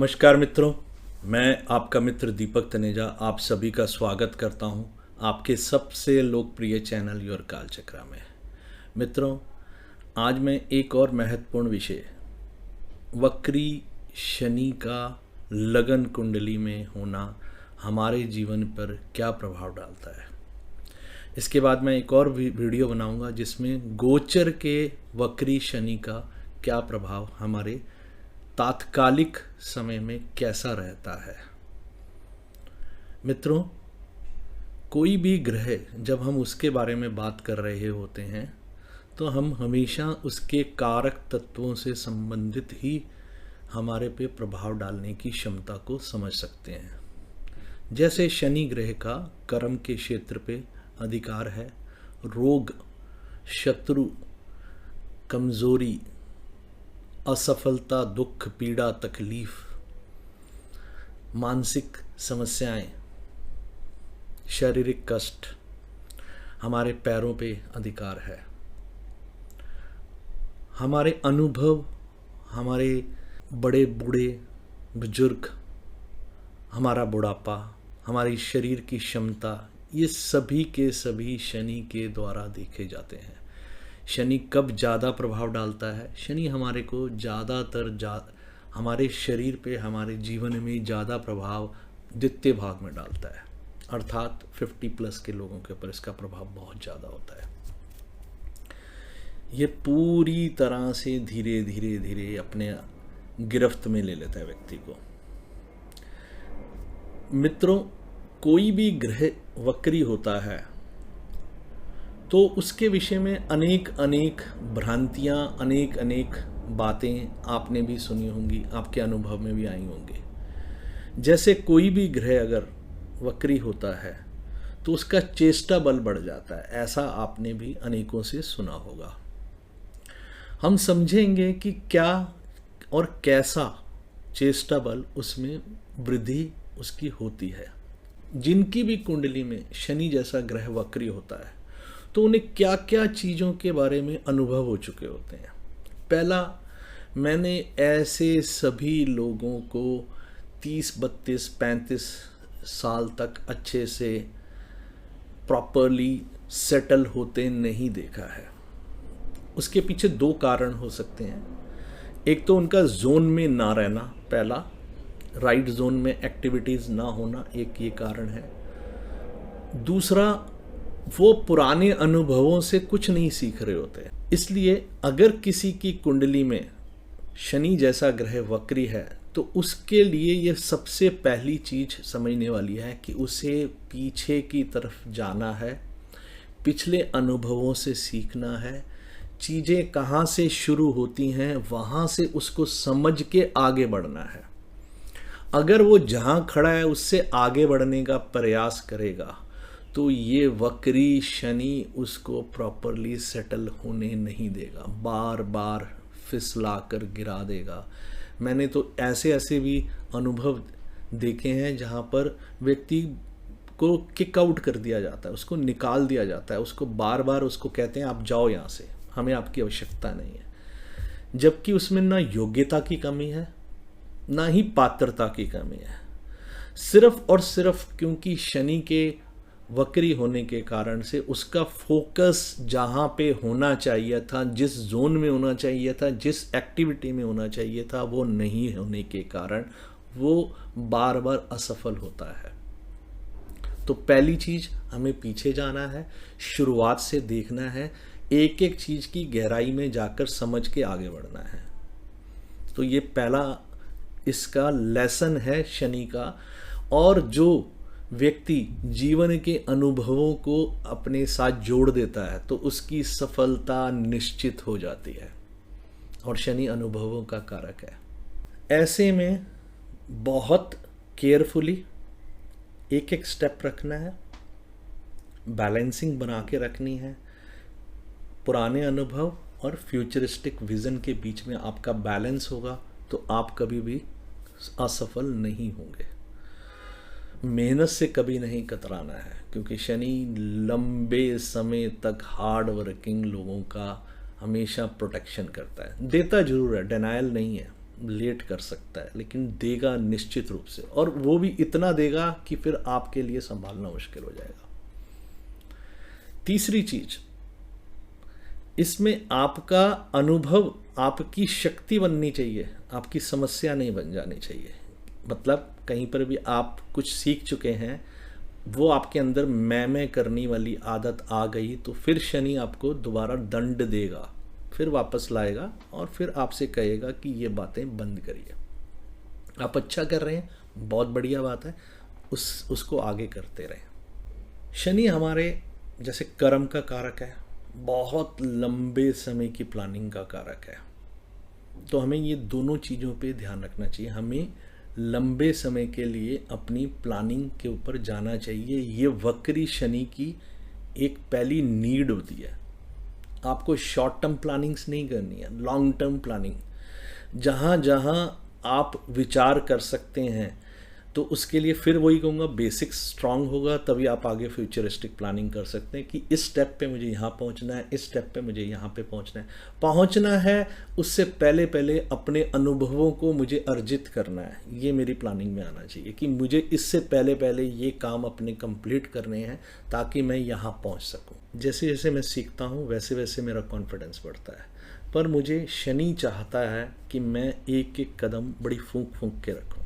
नमस्कार मित्रों, मैं आपका मित्र दीपक तनेजा आप सभी का स्वागत करता हूं आपके सबसे लोकप्रिय चैनल योर कालचक्र में। मित्रों, आज मैं एक और महत्वपूर्ण विषय वक्री शनि का लगन कुंडली में होना हमारे जीवन पर क्या प्रभाव डालता है, इसके बाद मैं एक और वीडियो बनाऊंगा जिसमें गोचर के वक्री शनि का क्या प्रभाव हमारे तात्कालिक समय में कैसा रहता है। मित्रों, कोई भी ग्रह जब हम उसके बारे में बात कर रहे होते हैं तो हम हमेशा उसके कारक तत्वों से संबंधित ही हमारे पे प्रभाव डालने की क्षमता को समझ सकते हैं। जैसे शनि ग्रह का कर्म के क्षेत्र पे अधिकार है, रोग, शत्रु, कमजोरी, असफलता, दुख, पीड़ा, तकलीफ, मानसिक समस्याएं, शारीरिक कष्ट, हमारे पैरों पे अधिकार है। हमारे अनुभव, हमारे बड़े बूढ़े बुजुर्ग, हमारा बुढ़ापा, हमारी शरीर की क्षमता, ये सभी के सभी शनि के द्वारा देखे जाते हैं। शनि कब ज़्यादा प्रभाव डालता है? शनि हमारे को ज़्यादातर हमारे शरीर पे, हमारे जीवन में ज़्यादा प्रभाव द्वितीय भाग में डालता है, अर्थात 50+ के लोगों के ऊपर इसका प्रभाव बहुत ज़्यादा होता है। ये पूरी तरह से धीरे धीरे धीरे अपने गिरफ्त में ले लेता है व्यक्ति को। मित्रों, कोई भी ग्रह वक्री होता है तो उसके विषय में अनेक अनेक भ्रांतियाँ, अनेक अनेक बातें आपने भी सुनी होंगी, आपके अनुभव में भी आई होंगी। जैसे कोई भी ग्रह अगर वक्री होता है तो उसका चेष्टा बल बढ़ जाता है, ऐसा आपने भी अनेकों से सुना होगा। हम समझेंगे कि क्या और कैसा चेष्टा बल उसमें वृद्धि उसकी होती है। जिनकी भी कुंडली में शनि जैसा ग्रह वक्री होता है तो उन्हें क्या क्या चीज़ों के बारे में अनुभव हो चुके होते हैं। पहला, मैंने ऐसे सभी लोगों को 30, 32, 35 साल तक अच्छे से प्रॉपरली सेटल होते नहीं देखा है। उसके पीछे 2 कारण हो सकते हैं। एक तो उनका जोन में ना रहना, पहला राइट जोन में एक्टिविटीज़ ना होना, एक ये कारण है। दूसरा, वो पुराने अनुभवों से कुछ नहीं सीख रहे होते। इसलिए अगर किसी की कुंडली में शनि जैसा ग्रह वक्री है तो उसके लिए ये सबसे पहली चीज समझने वाली है कि उसे पीछे की तरफ जाना है, पिछले अनुभवों से सीखना है, चीज़ें कहाँ से शुरू होती हैं वहाँ से उसको समझ के आगे बढ़ना है। अगर वो जहाँ खड़ा है उससे आगे बढ़ने का प्रयास करेगा तो ये वक्री शनि उसको प्रॉपरली सेटल होने नहीं देगा, बार बार फिसला कर गिरा देगा। मैंने तो ऐसे ऐसे भी अनुभव देखे हैं जहाँ पर व्यक्ति को किक आउट कर दिया जाता है, उसको निकाल दिया जाता है, उसको बार बार उसको कहते हैं आप जाओ यहाँ से, हमें आपकी आवश्यकता नहीं है। जबकि उसमें ना योग्यता की कमी है ना ही पात्रता की कमी है। सिर्फ और सिर्फ क्योंकि शनि के वक्री होने के कारण से उसका फोकस जहाँ पे होना चाहिए था, जिस जोन में होना चाहिए था, जिस एक्टिविटी में होना चाहिए था, वो नहीं होने के कारण वो बार बार असफल होता है। तो पहली चीज, हमें पीछे जाना है, शुरुआत से देखना है, एक एक चीज की गहराई में जाकर समझ के आगे बढ़ना है। तो ये पहला इसका लेसन है शनि का। और जो व्यक्ति जीवन के अनुभवों को अपने साथ जोड़ देता है तो उसकी सफलता निश्चित हो जाती है, और शनि अनुभवों का कारक है। ऐसे में बहुत केयरफुली एक एक स्टेप रखना है, बैलेंसिंग बना के रखनी है। पुराने अनुभव और फ्यूचरिस्टिक विजन के बीच में आपका बैलेंस होगा तो आप कभी भी असफल नहीं होंगे। मेहनत से कभी नहीं कतराना है, क्योंकि शनि लंबे समय तक हार्ड वर्किंग लोगों का हमेशा प्रोटेक्शन करता है। देता जरूर है, डिनायल नहीं है, लेट कर सकता है, लेकिन देगा निश्चित रूप से, और वो भी इतना देगा कि फिर आपके लिए संभालना मुश्किल हो जाएगा। तीसरी चीज, इसमें आपका अनुभव आपकी शक्ति बननी चाहिए, आपकी समस्या नहीं बन जानी चाहिए। मतलब कहीं पर भी आप कुछ सीख चुके हैं, वो आपके अंदर मैं करने वाली आदत आ गई, तो फिर शनि आपको दोबारा दंड देगा, फिर वापस लाएगा और फिर आपसे कहेगा कि ये बातें बंद करिए। आप अच्छा कर रहे हैं, बहुत बढ़िया बात है, उसको आगे करते रहें। शनि हमारे जैसे कर्म का कारक है, बहुत लंबे समय की प्लानिंग का कारक है, तो हमें ये दोनों चीज़ों पे ध्यान रखना चाहिए। हमें लंबे समय के लिए अपनी प्लानिंग के ऊपर जाना चाहिए। ये वक्री शनि की एक पहली नीड होती है। आपको शॉर्ट टर्म प्लानिंग्स नहीं करनी है, लॉन्ग टर्म प्लानिंग। जहाँ जहाँ आप विचार कर सकते हैं, तो उसके लिए फिर वही कहूँगा, बेसिक्स स्ट्रांग होगा तभी आप आगे फ्यूचरिस्टिक प्लानिंग कर सकते हैं कि इस स्टेप पे मुझे यहाँ पहुँचना है, इस स्टेप पे मुझे यहाँ पे पहुँचना है। उससे पहले पहले अपने अनुभवों को मुझे अर्जित करना है, ये मेरी प्लानिंग में आना चाहिए कि मुझे इससे पहले पहले ये काम अपने कंप्लीट करने हैं ताकि मैं यहाँ पहुँच सकूँ। जैसे जैसे मैं सीखता हूँ वैसे वैसे मेरा कॉन्फिडेंस बढ़ता है, पर मुझे शनि चाहता है कि मैं एक एक कदम बड़ी फूंक फूंक के रखूँ।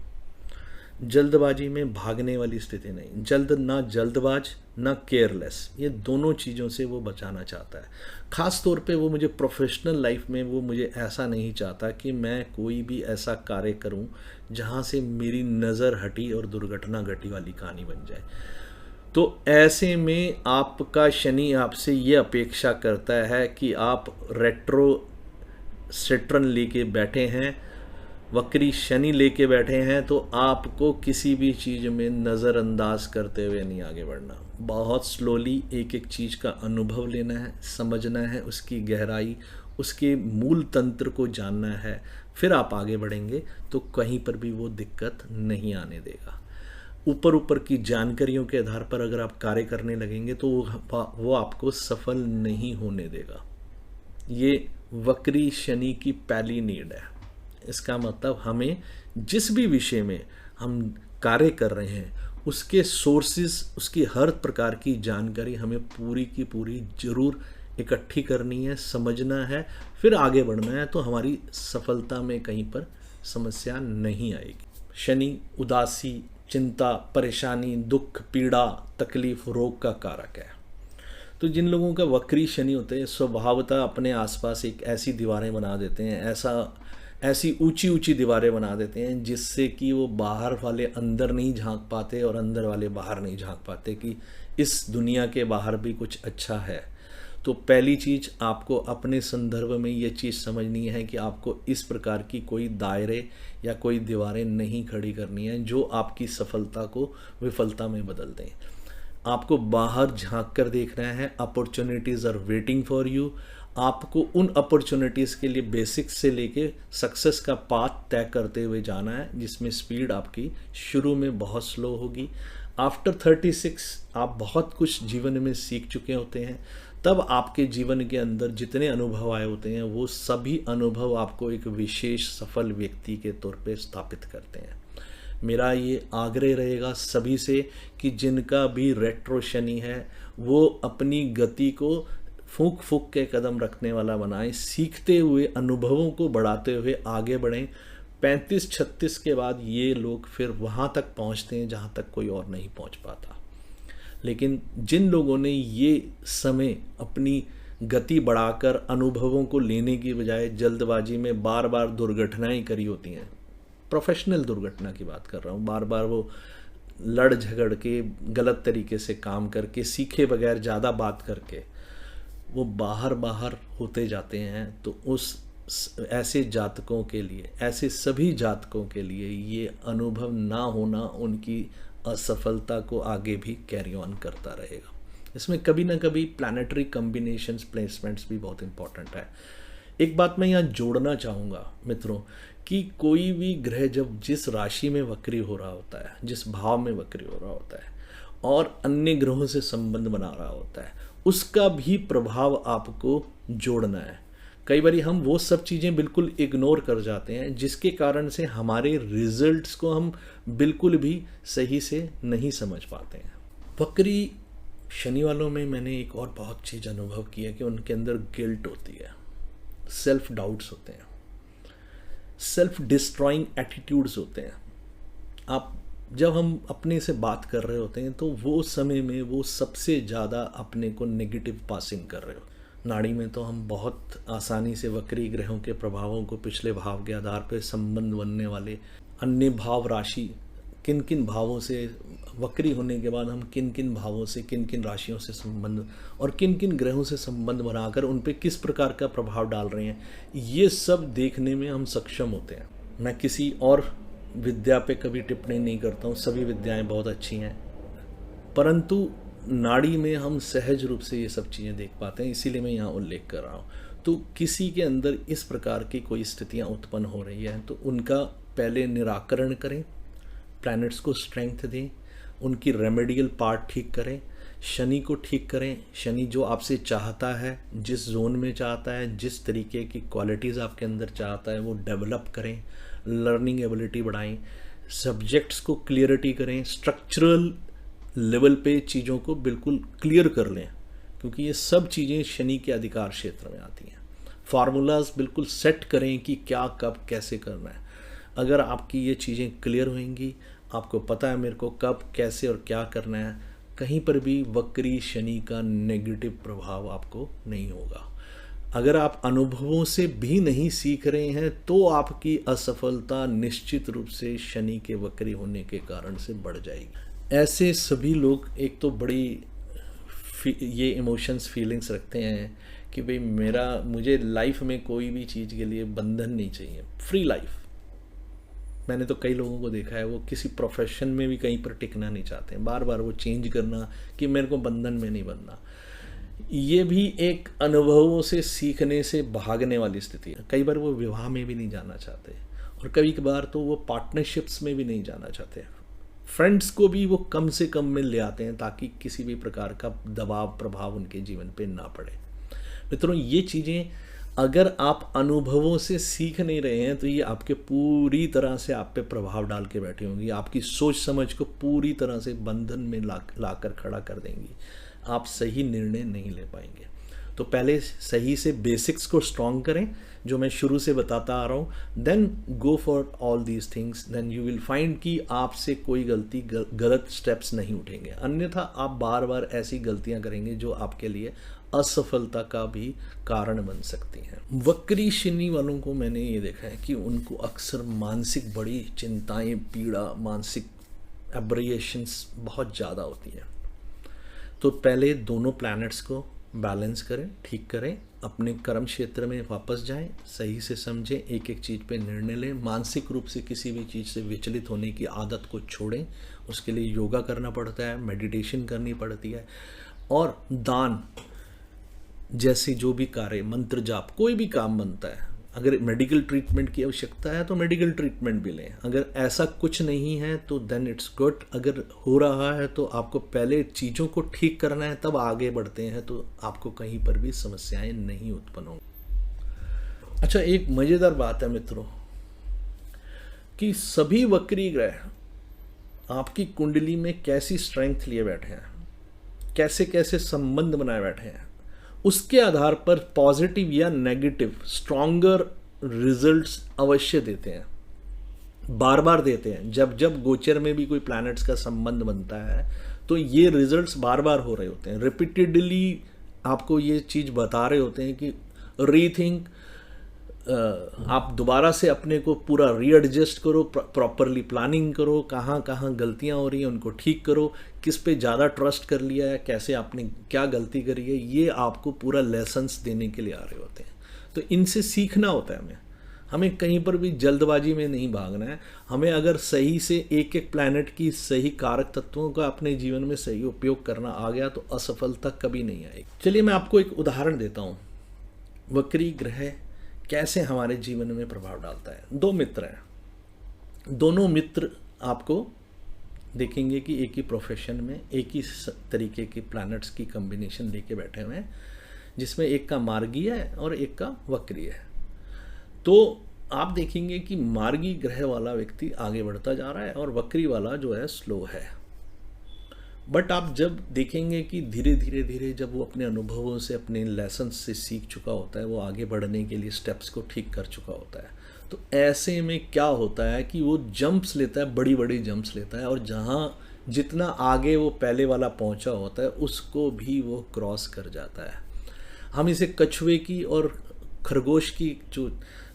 जल्दबाजी में भागने वाली स्थिति नहीं, ना जल्दबाज ना केयरलेस, ये दोनों चीज़ों से वो बचाना चाहता है। ख़ास तौर पे वो मुझे प्रोफेशनल लाइफ में वो मुझे ऐसा नहीं चाहता कि मैं कोई भी ऐसा कार्य करूं जहां से मेरी नज़र हटी और दुर्घटना घटी वाली कहानी बन जाए। तो ऐसे में आपका शनि आपसे ये अपेक्षा करता है कि आप रेट्रो सेट्रन लेके बैठे हैं, वक्री शनि लेके बैठे हैं, तो आपको किसी भी चीज़ में नज़रअंदाज करते हुए नहीं आगे बढ़ना। बहुत स्लोली एक एक चीज़ का अनुभव लेना है, समझना है, उसकी गहराई, उसके मूल तंत्र को जानना है, फिर आप आगे बढ़ेंगे तो कहीं पर भी वो दिक्कत नहीं आने देगा। ऊपर ऊपर की जानकारियों के आधार पर अगर आप कार्य करने लगेंगे तो वो आपको सफल नहीं होने देगा। ये वक्री शनि की पहली नीड है। इसका मतलब हमें जिस भी विषय में हम कार्य कर रहे हैं उसके सोर्सेज, उसकी हर प्रकार की जानकारी हमें पूरी की पूरी जरूर इकट्ठी करनी है, समझना है, फिर आगे बढ़ना है, तो हमारी सफलता में कहीं पर समस्या नहीं आएगी। शनि उदासी, चिंता, परेशानी, दुख, पीड़ा, तकलीफ, रोग का कारक है। तो जिन लोगों का वक्री शनि होते हैं स्वभावतः अपने आसपास एक ऐसी दीवारें बना देते हैं, ऐसी ऊंची ऊंची दीवारें बना देते हैं जिससे कि वो बाहर वाले अंदर नहीं झांक पाते और अंदर वाले बाहर नहीं झांक पाते कि इस दुनिया के बाहर भी कुछ अच्छा है। तो पहली चीज़ आपको अपने संदर्भ में ये चीज़ समझनी है कि आपको इस प्रकार की कोई दायरे या कोई दीवारें नहीं खड़ी करनी है जो आपकी सफलता को विफलता में बदल दें। आपको बाहर झांक कर देखना है, opportunities are waiting for you. आपको उन अपॉर्चुनिटीज़ के लिए बेसिक्स से लेके सक्सेस का पाथ तय करते हुए जाना है, जिसमें स्पीड आपकी शुरू में बहुत स्लो होगी। आफ्टर 36 आप बहुत कुछ जीवन में सीख चुके होते हैं, तब आपके जीवन के अंदर जितने अनुभव आए होते हैं वो सभी अनुभव आपको एक विशेष सफल व्यक्ति के तौर पे स्थापित करते हैं। मेरा ये आग्रह रहेगा सभी से कि जिनका भी रेट्रो शनि है वो अपनी गति को फूंक फूंक के कदम रखने वाला बनाएं, सीखते हुए अनुभवों को बढ़ाते हुए आगे बढ़ें। 35-36 के बाद ये लोग फिर वहाँ तक पहुँचते हैं जहाँ तक कोई और नहीं पहुँच पाता। लेकिन जिन लोगों ने ये समय अपनी गति बढ़ाकर अनुभवों को लेने की बजाय जल्दबाजी में बार बार दुर्घटनाएं करी होती हैं, प्रोफेशनल दुर्घटना की बात कर रहा हूँ, बार बार वो लड़ झगड़ के गलत तरीके से काम करके, सीखे बगैर ज़्यादा बात करके वो बाहर होते जाते हैं, तो उस ऐसे जातकों के लिए, ऐसे सभी जातकों के लिए ये अनुभव ना होना उनकी असफलता को आगे भी कैरी ऑन करता रहेगा। इसमें कभी ना कभी प्लैनेटरी कॉम्बिनेशंस, प्लेसमेंट्स भी बहुत इंपॉर्टेंट है। एक बात मैं यहाँ जोड़ना चाहूँगा मित्रों कि कोई भी ग्रह जब जिस राशि में वक्री हो रहा होता है, जिस भाव में वक्री हो रहा होता है और अन्य ग्रहों से संबंध बना रहा होता है, उसका भी प्रभाव आपको जोड़ना है। कई बार हम वो सब चीज़ें बिल्कुल इग्नोर कर जाते हैं जिसके कारण से हमारे रिजल्ट्स को हम बिल्कुल भी सही से नहीं समझ पाते हैं। वक्री शनि वालों में मैंने एक और बहुत चीज़ अनुभव की है कि उनके अंदर गिल्ट होती है, सेल्फ डाउट्स होते हैं, सेल्फ डिस्ट्रॉइंग एटीट्यूड्स होते हैं। आप जब हम अपने से बात कर रहे होते हैं तो वो समय में वो सबसे ज़्यादा अपने को नेगेटिव पासिंग कर रहे हो। नाड़ी में तो हम बहुत आसानी से वक्री ग्रहों के प्रभावों को पिछले भाव के आधार पर संबंध बनने वाले अन्य भाव राशि, किन किन भावों से वक्री होने के बाद हम किन किन भावों से, किन किन राशियों से संबंध और किन किन ग्रहों से संबंध बनाकर उन पे किस प्रकार का प्रभाव डाल रहे हैं, ये सब देखने में हम सक्षम होते हैं। मैं किसी और विद्या पे कभी टिप्पणी नहीं करता हूँ, सभी विद्याएं बहुत अच्छी हैं, परंतु नाड़ी में हम सहज रूप से ये सब चीज़ें देख पाते हैं, इसीलिए मैं यहाँ उल्लेख कर रहा हूँ। तो किसी के अंदर इस प्रकार की कोई स्थितियाँ उत्पन्न हो रही हैं तो उनका पहले निराकरण करें, प्लैनेट्स को स्ट्रेंथ दें, उनकी रेमेडियल पार्ट ठीक करें, शनि को ठीक करें। शनि जो आपसे चाहता है, जिस जोन में चाहता है, जिस तरीके की क्वालिटीज़ आपके अंदर चाहता है वो डेवलप करें, लर्निंग एबिलिटी बढ़ाएं, सब्जेक्ट्स को क्लियरिटी करें, स्ट्रक्चरल लेवल पे चीज़ों को बिल्कुल क्लियर कर लें, क्योंकि ये सब चीज़ें शनि के अधिकार क्षेत्र में आती हैं। फार्मूलाज बिल्कुल सेट करें कि क्या कब कैसे करना है। अगर आपकी ये चीज़ें क्लियर होंगी, आपको पता है मेरे को कब कैसे और क्या करना है, कहीं पर भी वक्री शनि का नेगेटिव प्रभाव आपको नहीं होगा। अगर आप अनुभवों से भी नहीं सीख रहे हैं तो आपकी असफलता निश्चित रूप से शनि के वक्री होने के कारण से बढ़ जाएगी। ऐसे सभी लोग एक तो बड़ी ये इमोशंस फीलिंग्स रखते हैं कि भाई मुझे लाइफ में कोई भी चीज़ के लिए बंधन नहीं चाहिए, फ्री लाइफ। मैंने तो कई लोगों को देखा है वो किसी प्रोफेशन में भी कहीं पर टिकना नहीं चाहते हैं, बार बार वो चेंज करना कि मेरे को बंधन में नहीं बनना। ये भी एक अनुभवों से सीखने से भागने वाली स्थिति है। कई बार वो विवाह में भी नहीं जाना चाहते और कभी कभार तो वो पार्टनरशिप्स में भी नहीं जाना चाहते। फ्रेंड्स को भी वो कम से कम में ले आते हैं ताकि किसी भी प्रकार का दबाव प्रभाव उनके जीवन पे ना पड़े। मित्रों, ये चीज़ें अगर आप अनुभवों से सीख नहीं रहे हैं तो ये आपके पूरी तरह से आप पे प्रभाव डाल के बैठी होंगी, आपकी सोच समझ को पूरी तरह से बंधन में लाकर खड़ा कर देंगी। आप सही निर्णय नहीं ले पाएंगे। तो पहले सही से बेसिक्स को स्ट्रॉन्ग करें, जो मैं शुरू से बताता आ रहा हूँ, then go for all these things, then you will find कि आपसे कोई गलत स्टेप्स नहीं उठेंगे। अन्यथा आप बार बार ऐसी गलतियाँ करेंगे जो आपके लिए असफलता का भी कारण बन सकती हैं। वक्री शनि वालों को मैंने ये देखा है कि उनको अक्सर मानसिक बड़ी चिंताएं, पीड़ा, मानसिक एब्रिएशंस बहुत ज़्यादा होती हैं। तो पहले दोनों प्लैनेट्स को बैलेंस करें, ठीक करें, अपने कर्म क्षेत्र में वापस जाएं, सही से समझें, एक एक चीज़ पे निर्णय लें, मानसिक रूप से किसी भी चीज़ से विचलित होने की आदत को छोड़ें। उसके लिए योगा करना पड़ता है, मेडिटेशन करनी पड़ती है, और दान जैसे जो भी कार्य, मंत्र जाप, कोई भी काम बनता है। अगर मेडिकल ट्रीटमेंट की आवश्यकता है तो मेडिकल ट्रीटमेंट भी लें। अगर ऐसा कुछ नहीं है तो देन इट्स गुड। अगर हो रहा है तो आपको पहले चीज़ों को ठीक करना है, तब आगे बढ़ते हैं तो आपको कहीं पर भी समस्याएं नहीं उत्पन्न होंगी। अच्छा, एक मज़ेदार बात है मित्रों कि सभी वक्री ग्रह आपकी कुंडली में कैसी स्ट्रेंथ लिए बैठे हैं, कैसे कैसे संबंध बनाए बैठे हैं, उसके आधार पर पॉजिटिव या नेगेटिव स्ट्रॉन्गर रिजल्ट्स अवश्य देते हैं, बार बार देते हैं। जब जब गोचर में भी कोई प्लैनेट्स का संबंध बनता है तो ये रिजल्ट्स बार बार हो रहे होते हैं, रिपीटेडली आपको ये चीज़ बता रहे होते हैं कि रीथिंक, आप दोबारा से अपने को पूरा रीएडजस्ट करो, प्रॉपरली प्लानिंग करो, कहाँ कहाँ गलतियाँ हो रही हैं उनको ठीक करो, किस पे ज़्यादा ट्रस्ट कर लिया है, कैसे आपने क्या गलती करी है, ये आपको पूरा लेसन्स देने के लिए आ रहे होते हैं। तो इनसे सीखना होता है हमें कहीं पर भी जल्दबाजी में नहीं भागना है। हमें अगर सही से एक एक प्लैनेट की सही कारक तत्वों का अपने जीवन में सही उपयोग करना आ गया तो असफलता कभी नहीं आएगी। चलिए मैं आपको एक उदाहरण देता हूँ, वक्री ग्रह कैसे हमारे जीवन में प्रभाव डालता है। दो मित्र हैं, दोनों मित्र आपको देखेंगे कि एक ही प्रोफेशन में एक ही तरीके के प्लैनेट्स की कॉम्बिनेशन लेके बैठे हुए हैं। जिसमें एक का मार्गीय है और एक का वक्रीय है। तो आप देखेंगे कि मार्गी ग्रह वाला व्यक्ति आगे बढ़ता जा रहा है और वक्री वाला जो है स्लो है। बट आप जब देखेंगे कि धीरे धीरे धीरे जब वो अपने अनुभवों से, अपने लेसन से सीख चुका होता है, वो आगे बढ़ने के लिए स्टेप्स को ठीक कर चुका होता है, तो ऐसे में क्या होता है कि वो जंप्स लेता है, बड़ी बड़ी जंप्स लेता है, और जहाँ जितना आगे वो पहले वाला पहुंचा होता है उसको भी वो क्रॉस कर जाता है। हम इसे कछुए की और खरगोश की जो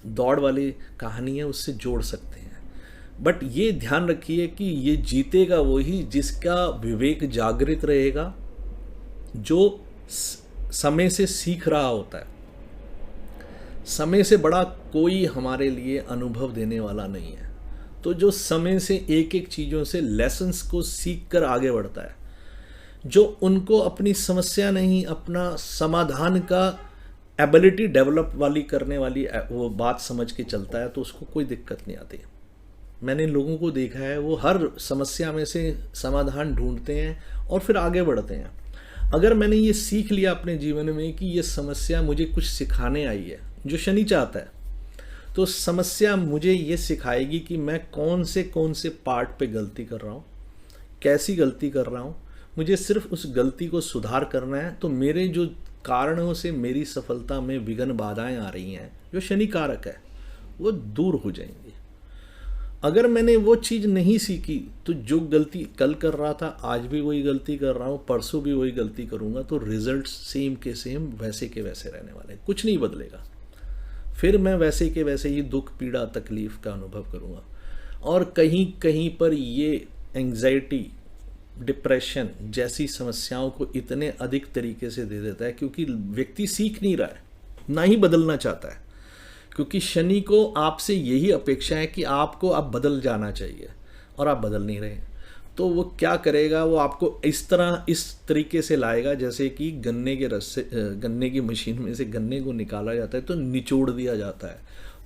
दौड़ वाली कहानी है उससे जोड़ सकते हैं। बट ये ध्यान रखिए कि ये जीतेगा वही जिसका विवेक जागृत रहेगा, जो समय से सीख रहा होता है। समय से बड़ा कोई हमारे लिए अनुभव देने वाला नहीं है। तो जो समय से एक एक चीज़ों से लेसन्स को सीख कर आगे बढ़ता है, जो उनको अपनी समस्या नहीं, अपना समाधान का एबिलिटी डेवलप वाली करने वाली वो बात समझ के चलता है, तो उसको कोई दिक्कत नहीं आती। मैंने लोगों को देखा है, वो हर समस्या में से समाधान ढूंढते हैं और फिर आगे बढ़ते हैं। अगर मैंने ये सीख लिया अपने जीवन में कि ये समस्या मुझे कुछ सिखाने आई है, जो शनि चाहता है, तो समस्या मुझे ये सिखाएगी कि मैं कौन से पार्ट पे गलती कर रहा हूँ, कैसी गलती कर रहा हूँ, मुझे सिर्फ उस गलती को सुधार करना है। तो मेरे जो कारणों से मेरी सफलता में विघ्न बाधाएं आ रही हैं, जो शनि कारक है, वो दूर हो जाएंगी। अगर मैंने वो चीज़ नहीं सीखी तो जो गलती कल कर रहा था आज भी वही गलती कर रहा हूँ, परसों भी वही गलती करूँगा, तो रिजल्ट सेम के सेम वैसे के वैसे रहने वाले, कुछ नहीं बदलेगा। फिर मैं वैसे के वैसे ही दुख, पीड़ा, तकलीफ का अनुभव करूँगा। और कहीं कहीं पर ये एंग्जाइटी, डिप्रेशन जैसी समस्याओं को इतने अधिक तरीके से दे देता है क्योंकि व्यक्ति सीख नहीं रहा है, ना ही बदलना चाहता है। क्योंकि शनि को आपसे यही अपेक्षा है कि आपको अब बदल जाना चाहिए और आप बदल नहीं रहे। तो वो क्या करेगा, वो आपको इस तरीके से लाएगा जैसे कि गन्ने की मशीन में से गन्ने को निकाला जाता है तो निचोड़ दिया जाता है।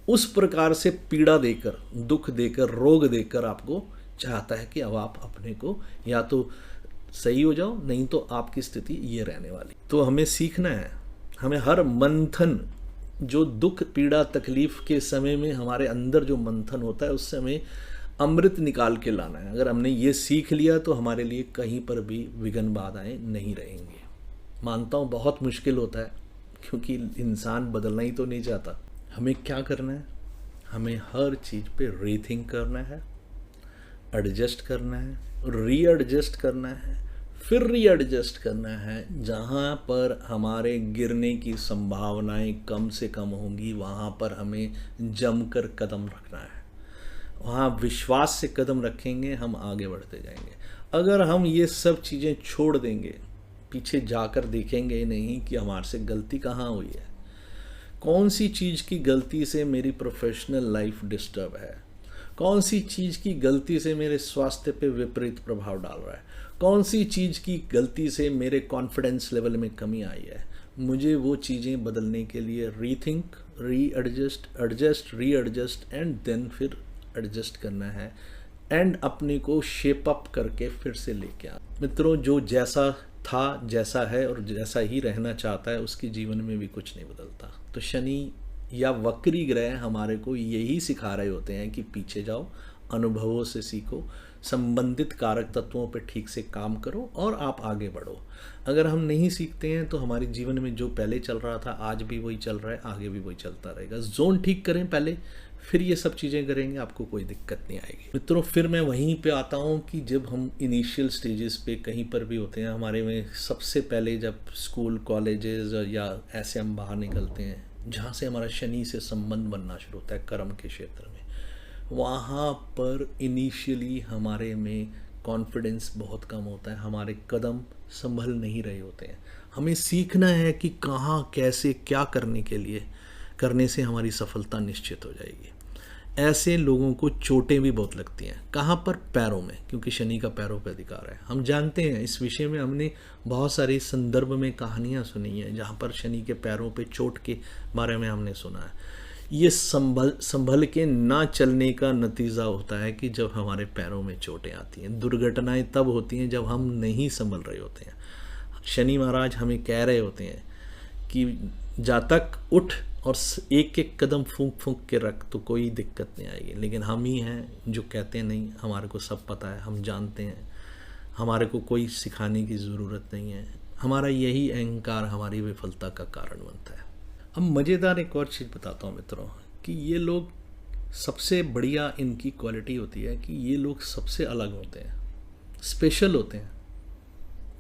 उस प्रकार से पीड़ा देकर, दुख देकर, रोग देकर आपको चाहता है कि अब आप अपने को या तो सही हो जाओ, नहीं तो आपकी स्थिति ये रहने वाली। तो हमें सीखना है, हमें हर मंथन, जो दुख, पीड़ा, तकलीफ के समय में हमारे अंदर जो मंथन होता है उससे हमें अमृत निकाल के लाना है। अगर हमने ये सीख लिया तो हमारे लिए कहीं पर भी विघ्न बाधाएं नहीं रहेंगी। मानता हूँ बहुत मुश्किल होता है क्योंकि इंसान बदलना ही तो नहीं चाहता। हमें क्या करना है, हमें हर चीज़ पे रीथिंक करना है, एडजस्ट करना है, रीएडजस्ट करना है, फिर रीएडजस्ट करना है। जहाँ पर हमारे गिरने की संभावनाएं कम से कम होंगी वहाँ पर हमें जमकर कदम रखना है। वहाँ विश्वास से कदम रखेंगे, हम आगे बढ़ते जाएंगे। अगर हम ये सब चीज़ें छोड़ देंगे, पीछे जाकर देखेंगे नहीं कि हमारे से गलती कहाँ हुई है, कौन सी चीज़ की गलती से मेरी प्रोफेशनल लाइफ डिस्टर्ब है, कौन सी चीज़ की गलती से मेरे स्वास्थ्य पे विपरीत प्रभाव डाल रहा है, कौन सी चीज़ की गलती से मेरे कॉन्फिडेंस लेवल में कमी आई है, मुझे वो चीज़ें बदलने के लिए rethink, readjust, adjust, readjust and then फिर एडजस्ट करना है एंड अपने को शेप अप करके फिर से लेके आ। मित्रों, जो जैसा था, जैसा है और जैसा ही रहना चाहता है उसके जीवन में भी कुछ नहीं बदलता। तो शनि या वक्री ग्रह हमारे को यही सिखा रहे होते हैं कि पीछे जाओ, अनुभवों से सीखो, संबंधित कारक तत्वों पे ठीक से काम करो और आप आगे बढ़ो। अगर हम नहीं सीखते हैं तो हमारे जीवन में जो पहले चल रहा था आज भी वही चल रहा है, आगे भी वही चलता रहेगा। जोन ठीक करें पहले, फिर ये सब चीज़ें करेंगे, आपको कोई दिक्कत नहीं आएगी। मित्रों, फिर मैं वहीं पे आता हूँ कि जब हम इनिशियल स्टेजेस पे कहीं पर भी होते हैं, हमारे में सबसे पहले जब स्कूल, कॉलेजेस या ऐसे हम बाहर निकलते हैं जहाँ से हमारा शनि से संबंध बनना शुरू होता है कर्म के क्षेत्र में, वहाँ पर इनिशियली हमारे में कॉन्फिडेंस बहुत कम होता है, हमारे कदम संभल नहीं रहे होते हैं। हमें सीखना है कि कहाँ, कैसे, क्या करने से हमारी सफलता निश्चित हो जाएगी। ऐसे लोगों को चोटें भी बहुत लगती हैं। कहाँ पर? पैरों में, क्योंकि शनि का पैरों पर अधिकार है। हम जानते हैं, इस विषय में हमने बहुत सारे संदर्भ में कहानियाँ सुनी हैं जहाँ पर शनि के पैरों पे चोट के बारे में हमने सुना है। ये संभल के ना चलने का नतीजा होता है कि जब हमारे पैरों में चोटें आती हैं। दुर्घटनाएं तब होती हैं जब हम नहीं संभल रहे होते हैं। शनि महाराज हमें कह रहे होते हैं कि जा तक उठ और एक एक कदम फूंक फूंक के रख तो कोई दिक्कत नहीं आएगी। लेकिन हम ही हैं जो कहते हैं नहीं, हमारे को सब पता है, हम जानते हैं, हमारे को कोई सिखाने की ज़रूरत नहीं है। हमारा यही अहंकार हमारी विफलता का कारण बनता है। अब मज़ेदार एक और चीज़ बताता हूँ मित्रों, कि ये लोग सबसे बढ़िया इनकी क्वालिटी होती है कि ये लोग सबसे अलग होते हैं, स्पेशल होते हैं।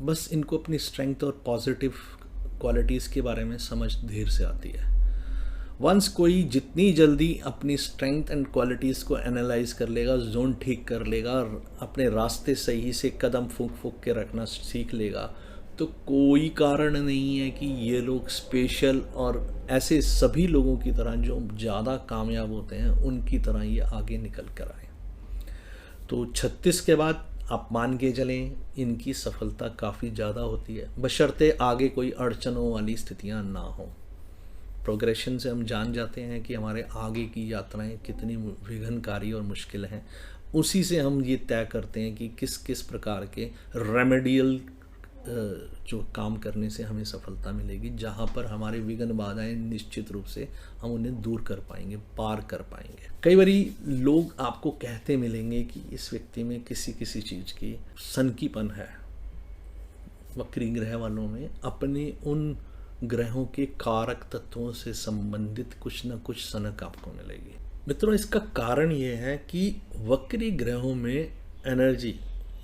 बस इनको अपनी स्ट्रेंथ और पॉजिटिव क्वालिटीज़ के बारे में समझ देर से आती है। वंस कोई जितनी जल्दी अपनी स्ट्रेंथ एंड क्वालिटीज़ को एनालाइज कर लेगा, जोन ठीक कर लेगा, अपने रास्ते सही से कदम फूंक फूंक के रखना सीख लेगा, तो कोई कारण नहीं है कि ये लोग स्पेशल और ऐसे सभी लोगों की तरह जो ज़्यादा कामयाब होते हैं उनकी तरह ये आगे निकल कर आए। तो 36 के बाद आप मान के चलें इनकी सफलता काफ़ी ज़्यादा होती है, बशर्ते आगे कोई अड़चनों वाली स्थितियां ना हों। प्रोग्रेशन से हम जान जाते हैं कि हमारे आगे की यात्राएं कितनी विघ्नकारी और मुश्किल हैं। उसी से हम ये तय करते हैं कि किस किस प्रकार के रेमेडियल जो काम करने से हमें सफलता मिलेगी, जहाँ पर हमारे विघ्न बाधाएं निश्चित रूप से हम उन्हें दूर कर पाएंगे, पार कर पाएंगे। कई बारी लोग आपको कहते मिलेंगे कि इस व्यक्ति में किसी किसी चीज़ की सनकीपन है। वक्री ग्रह वालों में अपने उन ग्रहों के कारक तत्वों से संबंधित कुछ न कुछ सनक आपको मिलेगी। मित्रों, इसका कारण ये है कि वक्री ग्रहों में एनर्जी,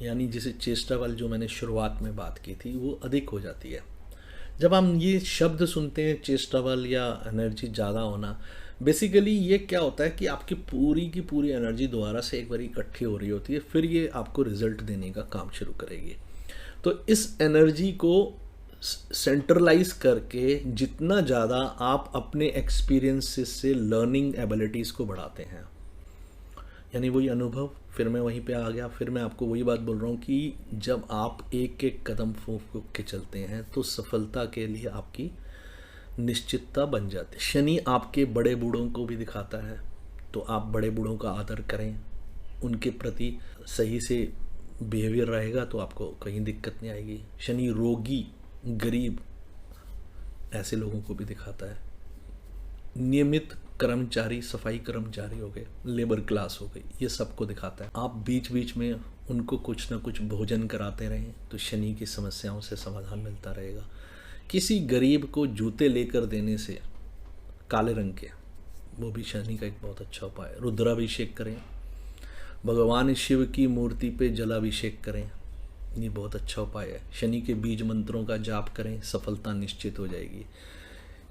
यानी जिसे चेष्टा बल जो मैंने शुरुआत में बात की थी, वो अधिक हो जाती है। जब हम ये शब्द सुनते हैं चेष्टा बल या एनर्जी ज़्यादा होना, बेसिकली ये क्या होता है कि आपकी पूरी की पूरी एनर्जी दोबारा से एक बार इकट्ठी हो रही होती है, फिर ये आपको रिजल्ट देने का काम शुरू करेगी। तो इस एनर्जी को सेंट्रलाइज करके जितना ज़्यादा आप अपने एक्सपीरियंसेस से लर्निंग एबिलिटीज़ को बढ़ाते हैं, यानी वही अनुभव, फिर मैं वहीं पे आ गया, फिर मैं आपको वही बात बोल रहा हूँ कि जब आप एक एक कदम फूंक फूंक के चलते हैं तो सफलता के लिए आपकी निश्चितता बन जाती है। शनि आपके बड़े बूढ़ों को भी दिखाता है, तो आप बड़े बूढ़ों का आदर करें, उनके प्रति सही से बिहेवियर रहेगा तो आपको कहीं दिक्कत नहीं आएगी। शनि रोगी, गरीब ऐसे लोगों को भी दिखाता है। नियमित कर्मचारी, सफाई कर्मचारी हो गए, लेबर क्लास हो गई, ये सबको दिखाता है। आप बीच बीच में उनको कुछ ना कुछ भोजन कराते रहें तो शनि की समस्याओं से समाधान मिलता रहेगा। किसी गरीब को जूते लेकर देने से, काले रंग के, वो भी शनि का एक बहुत अच्छा उपाय है। रुद्राभिषेक करें, भगवान शिव की मूर्ति पे जलाभिषेक करें, ये बहुत अच्छा उपाय है। शनि के बीज मंत्रों का जाप करें, सफलता निश्चित हो जाएगी।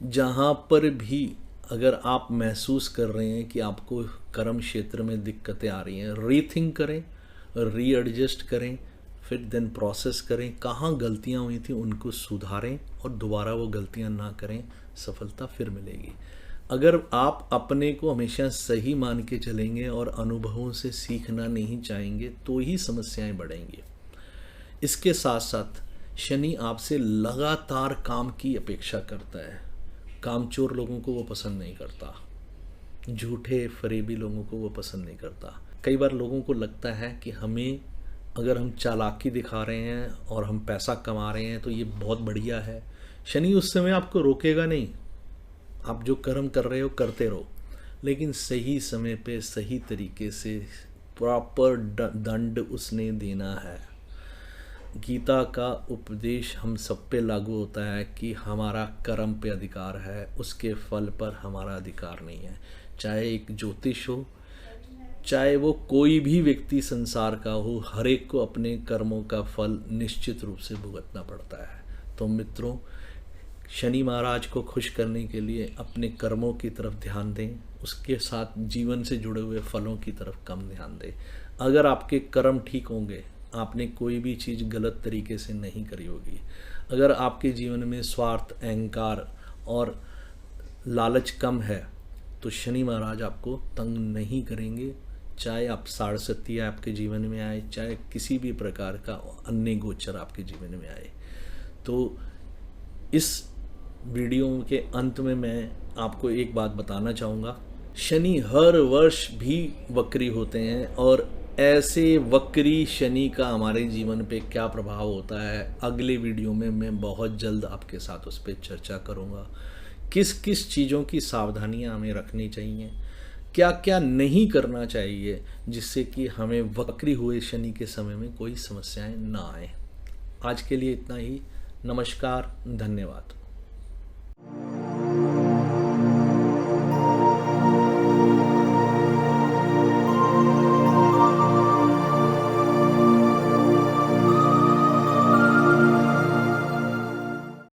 जहाँ पर भी अगर आप महसूस कर रहे हैं कि आपको कर्म क्षेत्र में दिक्कतें आ रही हैं, रीथिंक करें, रीएडजस्ट करें, फिर देन प्रोसेस करें, कहाँ गलतियाँ हुई थी उनको सुधारें और दोबारा वो गलतियाँ ना करें, सफलता फिर मिलेगी। अगर आप अपने को हमेशा सही मान के चलेंगे और अनुभवों से सीखना नहीं चाहेंगे तो ही समस्याएं बढ़ेंगी। इसके साथ साथ शनि आपसे लगातार काम की अपेक्षा करता है। कामचोर लोगों को वो पसंद नहीं करता, झूठे फरेबी लोगों को वो पसंद नहीं करता। कई बार लोगों को लगता है कि हमें, अगर हम चालाकी दिखा रहे हैं और हम पैसा कमा रहे हैं तो ये बहुत बढ़िया है। शनि उस समय आपको रोकेगा नहीं, आप जो कर्म कर रहे हो करते रहो, लेकिन सही समय पे सही तरीके से प्रॉपर दंड उसने देना है। गीता का उपदेश हम सब पे लागू होता है कि हमारा कर्म पे अधिकार है, उसके फल पर हमारा अधिकार नहीं है। चाहे एक ज्योतिष हो, चाहे वो कोई भी व्यक्ति संसार का हो, हर एक को अपने कर्मों का फल निश्चित रूप से भुगतना पड़ता है। तो मित्रों, शनि महाराज को खुश करने के लिए अपने कर्मों की तरफ ध्यान दें, उसके साथ जीवन से जुड़े हुए फलों की तरफ कम ध्यान दें। अगर आपके कर्म ठीक होंगे, आपने कोई भी चीज़ गलत तरीके से नहीं करी होगी। अगर आपके जीवन में स्वार्थ, अहंकार और लालच कम है तो शनि महाराज आपको तंग नहीं करेंगे। चाहे आप साढ़सती आपके जीवन में आए, चाहे किसी भी प्रकार का अन्य गोचर आपके जीवन में आए। तो इस वीडियो के अंत में मैं आपको एक बात बताना चाहूँगा, शनि हर वर्ष भी वक्री होते हैं और ऐसे वक्री शनि का हमारे जीवन पे क्या प्रभाव होता है, अगले वीडियो में मैं बहुत जल्द आपके साथ उस पर चर्चा करूँगा। किस किस चीज़ों की सावधानियाँ हमें रखनी चाहिए, क्या क्या नहीं करना चाहिए, जिससे कि हमें वक्री हुए शनि के समय में कोई समस्याएं ना आए। आज के लिए इतना ही। नमस्कार, धन्यवाद।